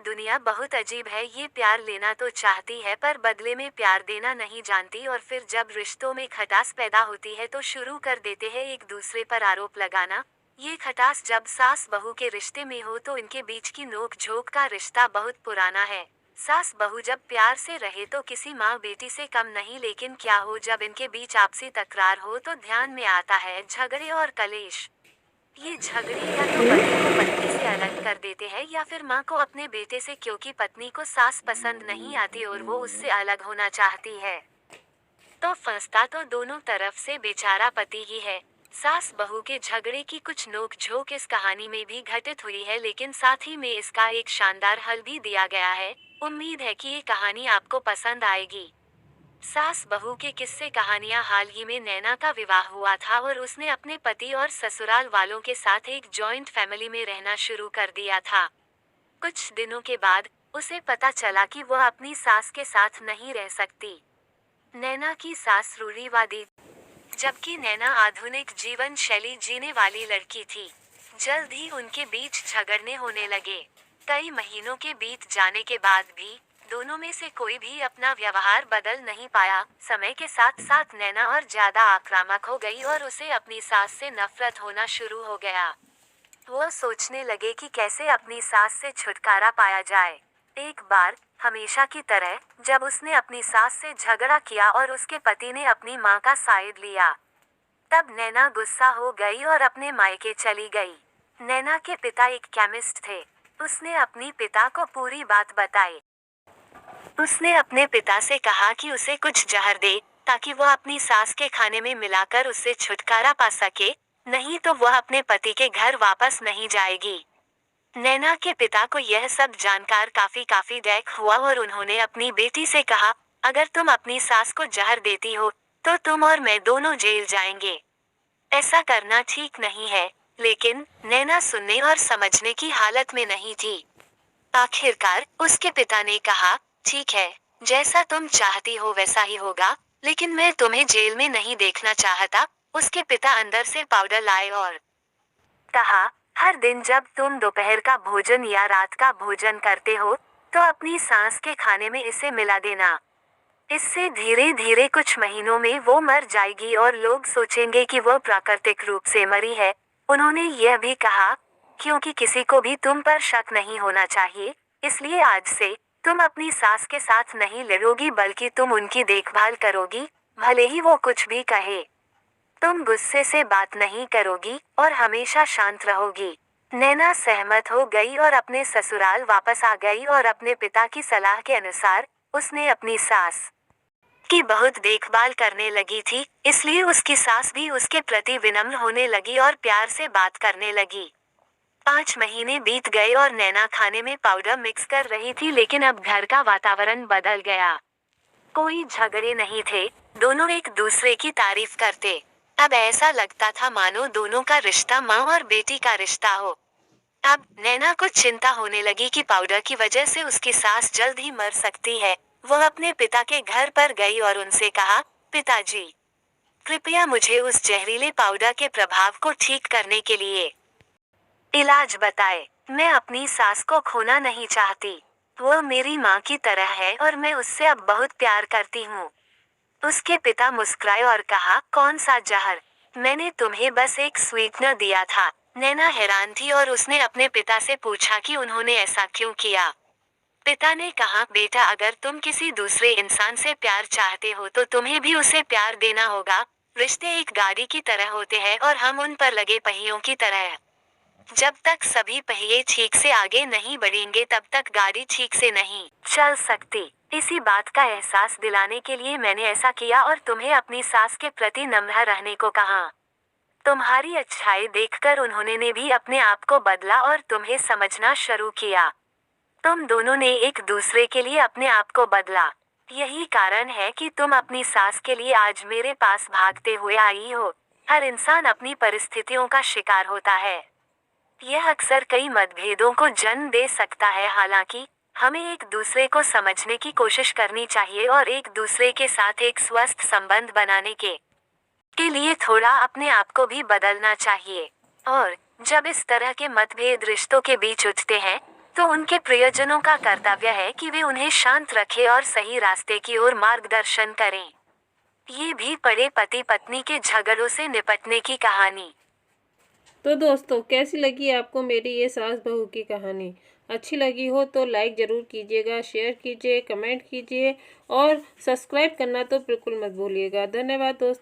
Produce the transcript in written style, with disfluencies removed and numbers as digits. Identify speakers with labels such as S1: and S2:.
S1: दुनिया बहुत अजीब है। ये प्यार लेना तो चाहती है पर बदले में प्यार देना नहीं जानती, और फिर जब रिश्तों में खटास पैदा होती है तो शुरू कर देते हैं एक दूसरे पर आरोप लगाना। ये खटास जब सास बहू के रिश्ते में हो तो इनके बीच की नोक झोंक का रिश्ता बहुत पुराना है। सास बहू जब प्यार से रहे तो किसी माँ बेटी से कम नहीं, लेकिन क्या हो जब इनके बीच आपसी तकरार हो तो ध्यान में आता है झगड़े और कलेश। ये झगड़े या तो पति को पत्नी से अलग कर देते हैं या फिर माँ को अपने बेटे से, क्योंकि पत्नी को सास पसंद नहीं आती और वो उससे अलग होना चाहती है। तो फंसता तो दोनों तरफ से बेचारा पति ही है। सास बहू के झगड़े की कुछ नोक झोंक इस कहानी में भी घटित हुई है, लेकिन साथ ही में इसका एक शानदार हल भी दिया गया है। उम्मीद है कि ये कहानी आपको पसंद आएगी। सास बहू के किस्से कहानियां। हाल ही में नैना का विवाह हुआ था और उसने अपने पति और ससुराल वालों के साथ एक जॉइंट फैमिली में रहना शुरू कर दिया था। कुछ दिनों के बाद उसे पता चला कि वह अपनी सास के साथ नहीं रह सकती। नैना की सास रूढ़िवादी, जबकि नैना आधुनिक जीवन शैली जीने वाली लड़की थी। जल्द ही उनके बीच झगड़ने होने लगे। कई महीनों के बीत जाने के बाद भी दोनों में से कोई भी अपना व्यवहार बदल नहीं पाया। समय के साथ साथ नैना और ज्यादा आक्रामक हो गई और उसे अपनी सास से नफरत होना शुरू हो गया। वो सोचने लगे कि कैसे अपनी सास से छुटकारा पाया जाए। एक बार हमेशा की तरह जब उसने अपनी सास से झगड़ा किया और उसके पति ने अपनी माँ का साइड लिया, तब नैना गुस्सा हो गई और अपने मायके चली गई। नैना के पिता एक केमिस्ट थे। उसने अपनी पिता को पूरी बात बताई। उसने अपने पिता से कहा कि उसे कुछ जहर दे ताकि वह अपनी सास के खाने में मिलाकर उससे छुटकारा पा सके, नहीं तो वह अपने पति के घर वापस नहीं जाएगी। नैना के पिता को यह सब जानकर काफी दुख हुआ और उन्होंने अपनी बेटी से कहा, अगर तुम अपनी सास को जहर देती हो तो तुम और मैं दोनों जेल जाएंगे। ऐसा करना ठीक नहीं है। लेकिन नैना सुनने और समझने की हालत में नहीं थी। आखिरकार उसके पिता ने कहा, ठीक है, जैसा तुम चाहती हो वैसा ही होगा, लेकिन मैं तुम्हें जेल में नहीं देखना चाहता। उसके पिता अंदर से पाउडर लाए और कहा, हर दिन जब तुम दोपहर का भोजन या रात का भोजन करते हो तो अपनी सांस के खाने में इसे मिला देना। इससे धीरे धीरे कुछ महीनों में वो मर जाएगी और लोग सोचेंगे कि वो प्राकृतिक रूप से मरी है। उन्होंने यह भी कहा, क्योंकि किसी को भी तुम पर शक नहीं होना चाहिए, इसलिए आज से तुम अपनी सास के साथ नहीं लड़ोगी बल्कि तुम उनकी देखभाल करोगी, भले ही वो कुछ भी कहे। तुम गुस्से से बात नहीं करोगी और हमेशा शांत रहोगी। नैना सहमत हो गई और अपने ससुराल वापस आ गई और अपने पिता की सलाह के अनुसार उसने अपनी सास की बहुत देखभाल करने लगी थी, इसलिए उसकी सास भी उसके प्रति विनम्र होने लगी और प्यार से बात करने लगी। 5 महीने बीत गए और नैना खाने में पाउडर मिक्स कर रही थी, लेकिन अब घर का वातावरण बदल गया। कोई झगड़े नहीं थे, दोनों एक दूसरे की तारीफ करते। अब ऐसा लगता था मानो दोनों का रिश्ता माँ और बेटी का रिश्ता हो। अब नैना को चिंता होने लगी कि पाउडर की वजह से उसकी सास जल्द ही मर सकती है। वह अपने पिता के घर पर गई और उनसे कहा, पिताजी, कृपया मुझे उस जहरीले पाउडर के प्रभाव को ठीक करने के लिए इलाज बताए। मैं अपनी सास को खोना नहीं चाहती। वो मेरी माँ की तरह है और मैं उससे अब बहुत प्यार करती हूँ। उसके पिता मुस्कुराए और कहा, कौन सा जहर? मैंने तुम्हें बस एक स्वीटनर दिया था। नैना हैरान थी और उसने अपने पिता से पूछा कि उन्होंने ऐसा क्यों किया। पिता ने कहा, बेटा, अगर तुम किसी दूसरे इंसान से प्यार चाहते हो तो तुम्हें भी उसे प्यार देना होगा। रिश्ते एक गाड़ी की तरह होते हैं और हम उन पर लगे पहियों की तरह। जब तक सभी पहिए ठीक से आगे नहीं बढ़ेंगे तब तक गाड़ी ठीक से नहीं चल सकती। इसी बात का एहसास दिलाने के लिए मैंने ऐसा किया और तुम्हें अपनी सास के प्रति नम्र रहने को कहा। तुम्हारी अच्छाई देखकर उन्होंने ने भी अपने आप को बदला और तुम्हें समझना शुरू किया। तुम दोनों ने एक दूसरे के लिए अपने आप को बदला। यही कारण है कि तुम अपनी सास के लिए आज मेरे पास भागते हुए आई हो। हर इंसान अपनी परिस्थितियों का शिकार होता है। यह अक्सर कई मतभेदों को जन्म दे सकता है। हालांकि हमें एक दूसरे को समझने की कोशिश करनी चाहिए और एक दूसरे के साथ एक स्वस्थ संबंध बनाने के लिए थोड़ा अपने आप को भी बदलना चाहिए। और जब इस तरह के मतभेद रिश्तों के बीच उठते हैं तो उनके प्रियजनों का कर्तव्य है कि वे उन्हें शांत रखें और सही रास्ते की ओर मार्गदर्शन करें। ये भी पढ़े पति पत्नी के झगड़ों से निपटने की कहानी।
S2: तो दोस्तों, कैसी लगी आपको मेरी ये सास बहू की कहानी? अच्छी लगी हो तो लाइक ज़रूर कीजिएगा, शेयर कीजिए, कमेंट कीजिए और सब्सक्राइब करना तो बिल्कुल मत भूलिएगा। धन्यवाद दोस्तों।